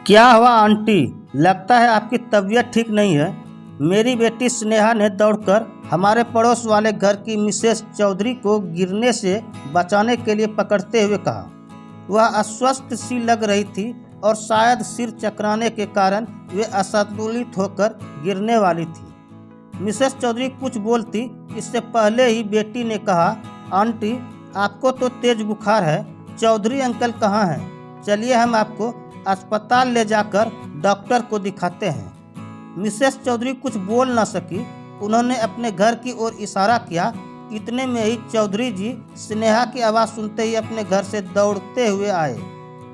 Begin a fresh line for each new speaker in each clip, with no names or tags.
क्या हुआ आंटी? लगता है आपकी तबीयत ठीक नहीं है। मेरी बेटी स्नेहा ने दौड़कर हमारे पड़ोस वाले घर की मिसेस चौधरी को गिरने से बचाने के लिए पकड़ते हुए कहा। वह अस्वस्थ सी लग रही थी और शायद सिर चकराने के कारण वे असंतुलित होकर गिरने वाली थी। मिसेस चौधरी कुछ बोलती इससे पहले ही बेटी ने कहा, आंटी आपको तो तेज बुखार है। चौधरी अंकल कहाँ हैं? चलिए हम आपको अस्पताल ले जाकर डॉक्टर को दिखाते हैं। मिसेस चौधरी कुछ बोल ना सकी। उन्होंने अपने घर की ओर इशारा किया। इतने में ही चौधरी जी स्नेहा की आवाज़ सुनते ही अपने घर से दौड़ते हुए आए।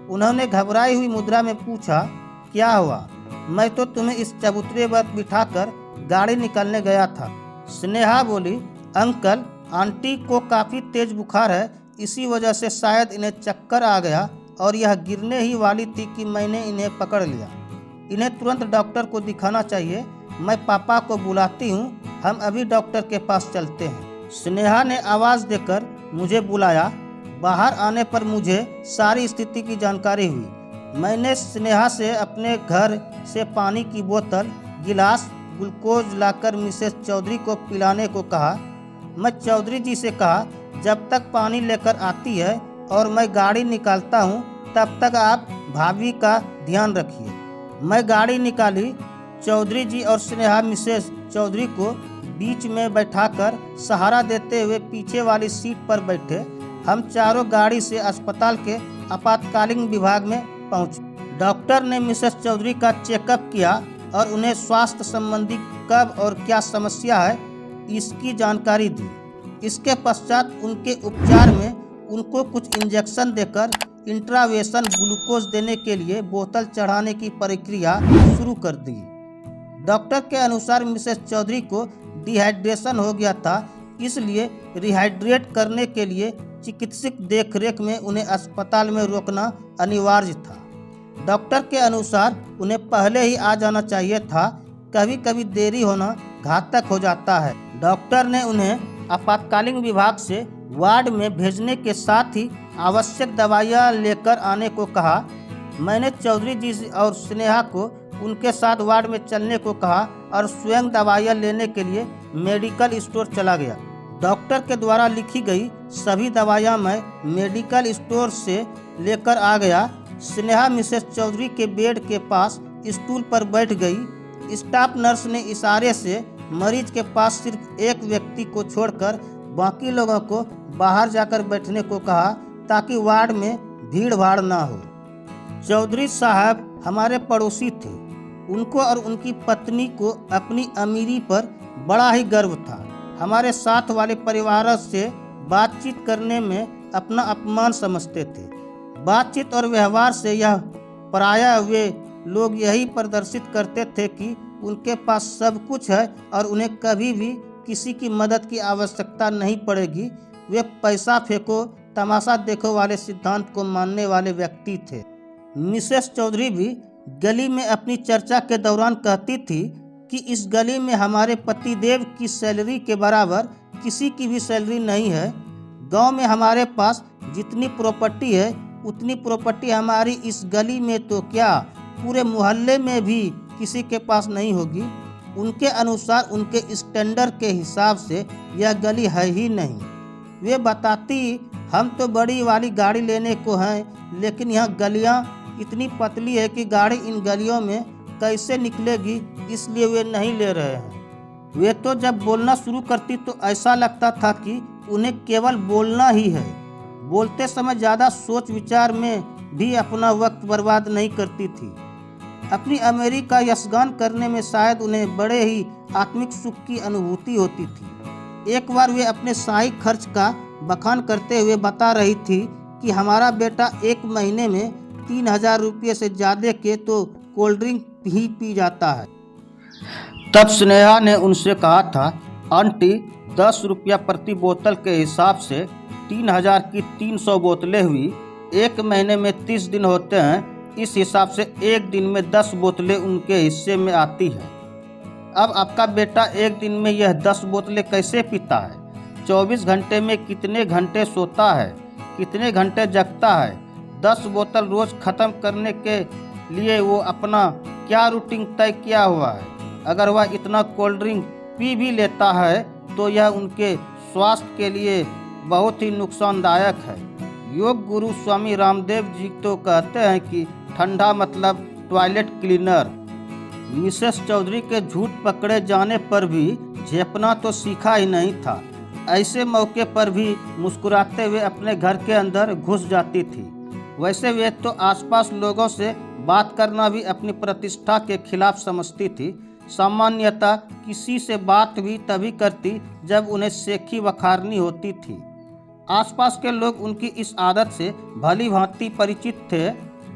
उन्होंने घबराई हुई मुद्रा में पूछा, क्या हुआ? मैं तो तुम्हें इस चबूतरे पर बिठाकर गाड़ी निकालने गया था। स्नेहा बोली, अंकल आंटी को काफ़ी तेज बुखार है, इसी वजह से शायद इन्हें चक्कर आ गया और यह गिरने ही वाली थी कि मैंने इन्हें पकड़ लिया। इन्हें तुरंत डॉक्टर को दिखाना चाहिए। मैं पापा को बुलाती हूँ, हम अभी डॉक्टर के पास चलते हैं। स्नेहा ने आवाज़ देकर मुझे बुलाया। बाहर आने पर मुझे सारी स्थिति की जानकारी हुई। मैंने स्नेहा से अपने घर से पानी की बोतल, गिलास, ग्लूकोज लाकर मिसेस चौधरी को पिलाने को कहा। मैं चौधरी जी से कहा, जब तक पानी लेकर आती है और मैं गाड़ी निकालता हूँ तब तक आप भाभी का ध्यान रखिए। मैं गाड़ी निकाली। चौधरी जी और स्नेहा मिसेस चौधरी को बीच में बैठाकर सहारा देते हुए पीछे वाली सीट पर बैठे। हम चारों गाड़ी से अस्पताल के आपातकालीन विभाग में पहुंचे। डॉक्टर ने मिसेस चौधरी का चेकअप किया और उन्हें स्वास्थ्य संबंधी कब और क्या समस्या है इसकी जानकारी दी। इसके पश्चात उनके उपचार में उनको कुछ इंजेक्शन देकर इंट्रावेशन ग्लूकोज देने के लिए बोतल चढ़ाने की प्रक्रिया शुरू कर दी। डॉक्टर के अनुसार मिसेस चौधरी को डिहाइड्रेशन हो गया था, इसलिए रिहाइड्रेट करने के लिए चिकित्सक देखरेख में उन्हें अस्पताल में रोकना अनिवार्य था। डॉक्टर के अनुसार उन्हें पहले ही आ जाना चाहिए था, कभी कभी देरी होना घातक हो जाता है। डॉक्टर ने उन्हें आपातकालीन विभाग से वार्ड में भेजने के साथ ही आवश्यक दवाइयाँ लेकर आने को कहा। मैंने चौधरी जी और स्नेहा को उनके साथ वार्ड में चलने को कहा और स्वयं दवाइयाँ लेने के लिए मेडिकल स्टोर चला गया। डॉक्टर के द्वारा लिखी गई सभी दवाइयाँ मैं मेडिकल स्टोर से लेकर आ गया। स्नेहा मिसेस चौधरी के बेड के पास स्टूल पर बैठ गई। स्टाफ नर्स ने इशारे से मरीज के पास सिर्फ एक व्यक्ति को छोड़कर बाकी लोगों को बाहर जाकर बैठने को कहा ताकि वार्ड में भीड़ भाड़ ना हो। चौधरी साहब हमारे पड़ोसी थे। उनको और उनकी पत्नी को अपनी अमीरी पर बड़ा ही गर्व था। हमारे साथ वाले परिवार से बातचीत करने में अपना अपमान समझते थे। बातचीत और व्यवहार से यह प्रायः वे लोग यही प्रदर्शित करते थे कि उनके पास सब कुछ है और उन्हें कभी भी किसी की मदद की आवश्यकता नहीं पड़ेगी। वे पैसा फेंको तमाशा देखो वाले सिद्धांत को मानने वाले व्यक्ति थे। मिसेस चौधरी भी गली में अपनी चर्चा के दौरान कहती थी कि इस गली में हमारे पतिदेव की सैलरी के बराबर किसी की भी सैलरी नहीं है। गांव में हमारे पास जितनी प्रॉपर्टी है उतनी प्रॉपर्टी हमारी इस गली में तो क्या पूरे मोहल्ले में भी किसी के पास नहीं होगी। उनके अनुसार उनके स्टैंडर्ड के हिसाब से यह गली है ही नहीं। वे बताती, हम तो बड़ी वाली गाड़ी लेने को हैं, लेकिन यह गलियां इतनी पतली है कि गाड़ी इन गलियों में कैसे निकलेगी, इसलिए वे नहीं ले रहे हैं। वे तो जब बोलना शुरू करती तो ऐसा लगता था कि उन्हें केवल बोलना ही है। बोलते समय ज़्यादा सोच विचार में भी अपना वक्त बर्बाद नहीं करती थी। अपनी अमीरी का यशगान करने में शायद उन्हें बड़े ही आत्मिक सुख की अनुभूति होती थी। एक बार वे अपने शाही खर्च का बखान करते हुए बता रही थी कि हमारा बेटा एक महीने में 3000 रुपये से ज़्यादा के तो कोल्ड ड्रिंक ही पी जाता है। तब स्नेहा ने उनसे कहा था, आंटी 10 रुपया प्रति बोतल के हिसाब से 3000 की 300 बोतलें हुई। एक महीने में 30 दिन होते हैं, इस हिसाब से एक दिन में 10 बोतलें उनके हिस्से में आती है। अब आपका बेटा एक दिन में यह 10 बोतलें कैसे पीता है? 24 घंटे में कितने घंटे सोता है, कितने घंटे जगता है? 10 बोतल रोज़ ख़त्म करने के लिए वो अपना क्या रूटीन तय किया हुआ है। अगर वह इतना कोल्ड ड्रिंक पी भी लेता है तो यह उनके स्वास्थ्य के लिए बहुत ही नुकसानदायक है। योग गुरु स्वामी रामदेव जी तो कहते हैं कि ठंडा मतलब टॉयलेट क्लीनर। मिसेस चौधरी के झूठ पकड़े जाने पर भी झेपना तो सीखा ही नहीं था। ऐसे मौके पर भी मुस्कुराते हुए अपने घर के अंदर घुस जाती थी। वैसे वे तो आसपास लोगों से बात करना भी अपनी प्रतिष्ठा के खिलाफ समझती थी। सामान्यतः किसी से बात भी तभी करती जब उन्हें सेखी वखारनी होती थी। आसपास के लोग उनकी इस आदत से भली भांति परिचित थे।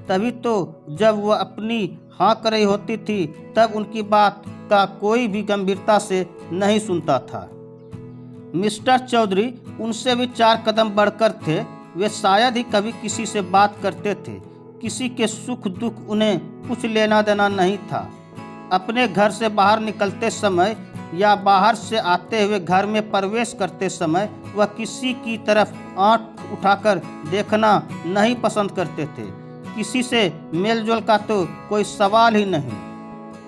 तभी तो जब वह अपनी हाँ कर रही होती थी तब उनकी बात का कोई भी गंभीरता से नहीं सुनता था। मिस्टर चौधरी उनसे भी 4 कदम बढ़कर थे। वे शायद ही कभी किसी से बात करते थे। किसी के सुख दुख उन्हें कुछ लेना देना नहीं था। अपने घर से बाहर निकलते समय या बाहर से आते हुए घर में प्रवेश करते समय वह किसी की तरफ आंख उठाकर देखना नहीं पसंद करते थे। किसी से मेलजोल का तो कोई सवाल ही नहीं।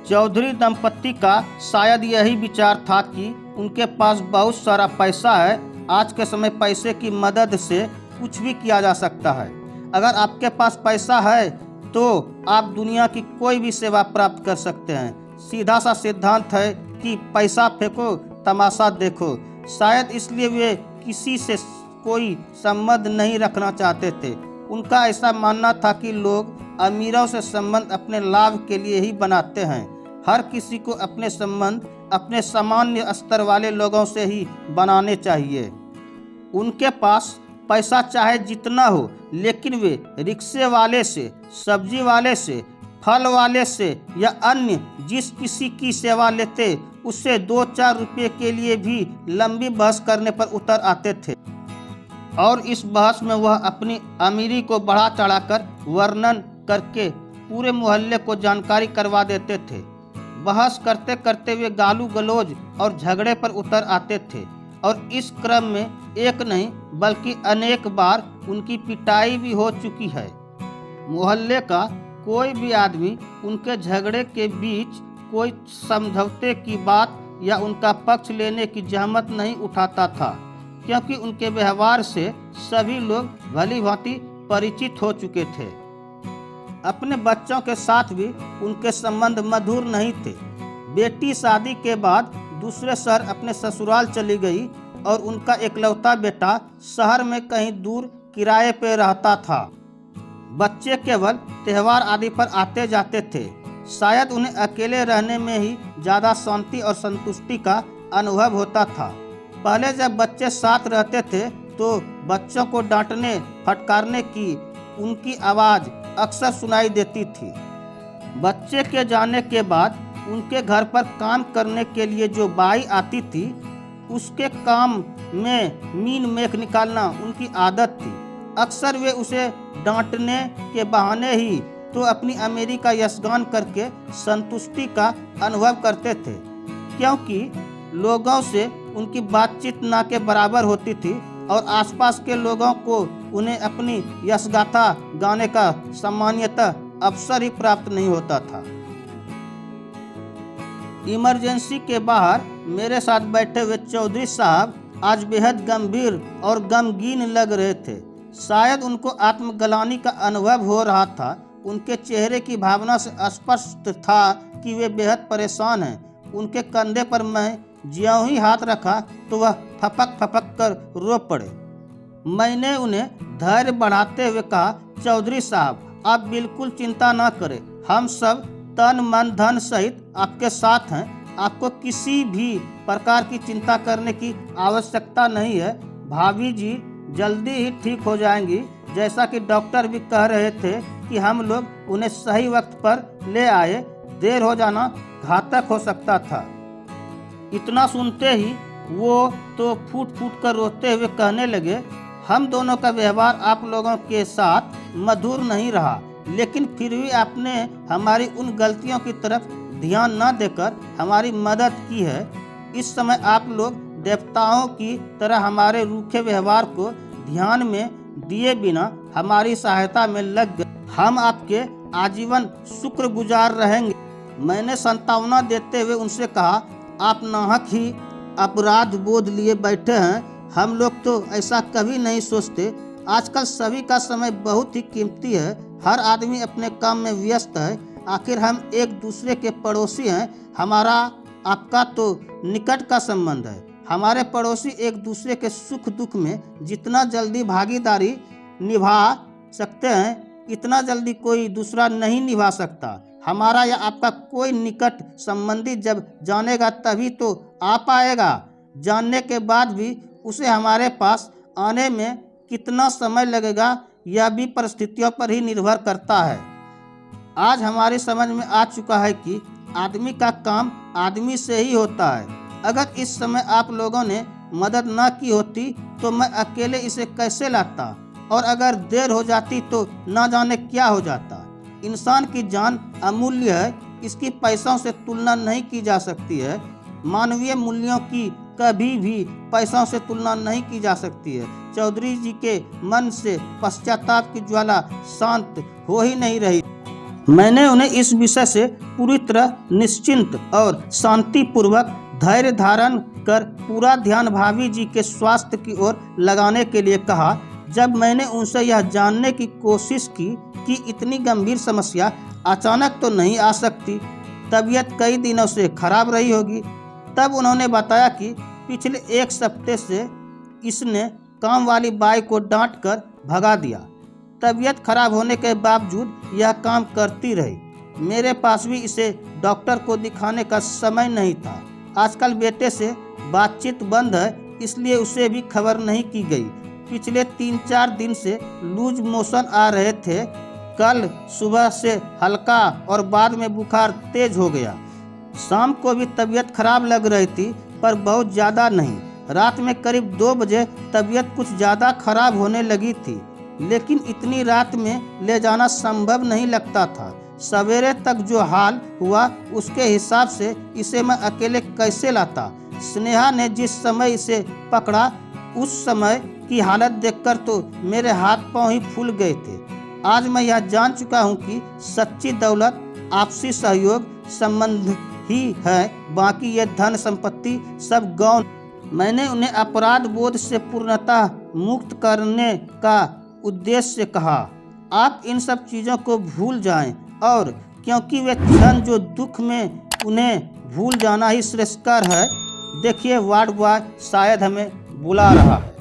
चौधरी दंपत्ति का शायद यही विचार था कि उनके पास बहुत सारा पैसा है। आज के समय पैसे की मदद से कुछ भी किया जा सकता है। अगर आपके पास पैसा है तो आप दुनिया की कोई भी सेवा प्राप्त कर सकते हैं। सीधा सा सिद्धांत है कि पैसा फेंको तमाशा देखो। शायद इसलिए वे किसी से कोई संबंध नहीं रखना चाहते थे। उनका ऐसा मानना था कि लोग अमीरों से संबंध अपने लाभ के लिए ही बनाते हैं। हर किसी को अपने संबंध अपने सामान्य स्तर वाले लोगों से ही बनाने चाहिए। उनके पास पैसा चाहे जितना हो, लेकिन वे रिक्शे वाले से, सब्जी वाले से, फल वाले से या अन्य जिस किसी की सेवा लेते उससे 2-4 रुपये के लिए भी लंबी बहस करने पर उतर आते थे। और इस बहस में वह अपनी अमीरी को बढ़ा चढ़ाकर वर्णन करके पूरे मोहल्ले को जानकारी करवा देते थे। बहस करते करते वे गालू गलौज और झगड़े पर उतर आते थे और इस क्रम में एक नहीं बल्कि अनेक बार उनकी पिटाई भी हो चुकी है। मोहल्ले का कोई भी आदमी उनके झगड़े के बीच कोई समझौते की बात या उनका पक्ष लेने की जहमत नहीं उठाता था, क्योंकि उनके व्यवहार से सभी लोग भली भांति परिचित हो चुके थे। अपने बच्चों के साथ भी उनके संबंध मधुर नहीं थे। बेटी शादी के बाद दूसरे शहर अपने ससुराल चली गई और उनका इकलौता बेटा शहर में कहीं दूर किराए पर रहता था। बच्चे केवल त्यौहार आदि पर आते जाते थे। शायद उन्हें अकेले रहने में ही ज़्यादा शांति और संतुष्टि का अनुभव होता था। पहले जब बच्चे साथ रहते थे तो बच्चों को डांटने फटकारने की उनकी आवाज़ अक्सर सुनाई देती थी। बच्चे के जाने के बाद उनके घर पर काम करने के लिए जो बाई आती थी उसके काम में मीन मेख निकालना उनकी आदत थी। अक्सर वे उसे डांटने के बहाने ही तो अपनी अमीरी का यशगान करके संतुष्टि का अनुभव करते थे, क्योंकि लोगों से उनकी बातचीत ना के बराबर होती थी और आसपास के लोगों को उन्हें अपनी यशगाथा गाने का सामान्यतः अवसर ही प्राप्त नहीं होता था। इमरजेंसी के बाहर मेरे साथ बैठे हुए चौधरी साहब आज बेहद गंभीर और गमगीन लग रहे थे। शायद उनको आत्मग्लानि का अनुभव हो रहा था। उनके चेहरे की भावना से स्पष्ट था कि वे बेहद परेशान हैं। उनके कंधे पर मैं ज्यों ही हाथ रखा तो वह फपक फपक कर रो पड़े। मैंने उन्हें धैर्य बढ़ाते हुए कहा, चौधरी साहब आप बिल्कुल चिंता ना करें, हम सब तन मन धन सहित आपके साथ हैं। आपको किसी भी प्रकार की चिंता करने की आवश्यकता नहीं है। भाभी जी जल्दी ही ठीक हो जाएंगी। जैसा कि डॉक्टर भी कह रहे थे कि हम लोग उन्हें सही वक्त पर ले आए, देर हो जाना घातक हो सकता था। इतना सुनते ही वो तो फूट फूट कर रोते हुए कहने लगे, हम दोनों का व्यवहार आप लोगों के साथ मधुर नहीं रहा, लेकिन फिर भी आपने हमारी उन गलतियों की तरफ ध्यान न देकर हमारी मदद की है। इस समय आप लोग देवताओं की तरह हमारे रूखे व्यवहार को ध्यान में दिए बिना हमारी सहायता में लग गए। हम आपके आजीवन शुक्रगुजार रहेंगे। मैंने सांत्वना देते हुए उनसे कहा, आप नाहक ही अपराध बोध लिए बैठे हैं। हम लोग तो ऐसा कभी नहीं सोचते। आजकल सभी का समय बहुत ही कीमती है। हर आदमी अपने काम में व्यस्त है। आखिर हम एक दूसरे के पड़ोसी हैं। हमारा आपका तो निकट का संबंध है। हमारे पड़ोसी एक दूसरे के सुख दुख में जितना जल्दी भागीदारी निभा सकते हैं, इतना जल्दी कोई दूसरा नहीं निभा सकता। हमारा या आपका कोई निकट संबंधी जब जानेगा तभी तो आ पाएगा। जानने के बाद भी उसे हमारे पास आने में कितना समय लगेगा, यह भी परिस्थितियों पर ही निर्भर करता है। आज हमारी समझ में आ चुका है कि आदमी का काम आदमी से ही होता है। अगर इस समय आप लोगों ने मदद न की होती तो मैं अकेले इसे कैसे लाता, और अगर देर हो जाती तो न जाने क्या हो जाता। इंसान की जान अमूल्य है, इसकी पैसों से तुलना नहीं की जा सकती है। मानवीय मूल्यों की कभी भी पैसों से तुलना नहीं की जा सकती है। चौधरी जी के मन से पश्चाताप की ज्वाला शांत हो ही नहीं रही। मैंने उन्हें इस विषय से पूरी तरह निश्चिंत और शांतिपूर्वक धैर्य धारण कर पूरा ध्यान भाभी जी के स्वास्थ्य की ओर लगाने के लिए कहा। जब मैंने उनसे यह जानने की कोशिश की कि इतनी गंभीर समस्या अचानक तो नहीं आ सकती, तबीयत कई दिनों से खराब रही होगी, तब उन्होंने बताया कि पिछले एक हफ्ते से इसने काम वाली बाई को डांट कर भगा दिया। तबीयत खराब होने के बावजूद यह काम करती रही। मेरे पास भी इसे डॉक्टर को दिखाने का समय नहीं था। आजकल बेटे से बातचीत बंद है, इसलिए उसे भी खबर नहीं की गई। पिछले 3-4 दिन से लूज मोशन आ रहे थे। कल सुबह से हल्का और बाद में बुखार तेज हो गया। शाम को भी तबीयत खराब लग रही थी, पर बहुत ज़्यादा नहीं। रात में करीब 2 बजे तबीयत कुछ ज़्यादा खराब होने लगी थी, लेकिन इतनी रात में ले जाना संभव नहीं लगता था। सवेरे तक जो हाल हुआ उसके हिसाब से इसे मैं अकेले कैसे लाता। स्नेहा ने जिस समय इसे पकड़ा उस समय की हालत देखकर तो मेरे हाथ पांव ही फूल गए थे। आज मैं यह जान चुका हूँ कि सच्ची दौलत आपसी सहयोग संबंध ही है, बाकी ये धन संपत्ति सब गौण। मैंने उन्हें अपराध बोध से पूर्णतः मुक्त करने का उद्देश्य से कहा, आप इन सब चीज़ों को भूल जाएं, और क्योंकि वे क्षण जो दुख में उन्हें भूल जाना ही श्रेष्ठकर है। देखिए वार्ड बॉय शायद हमें बुला रहा है।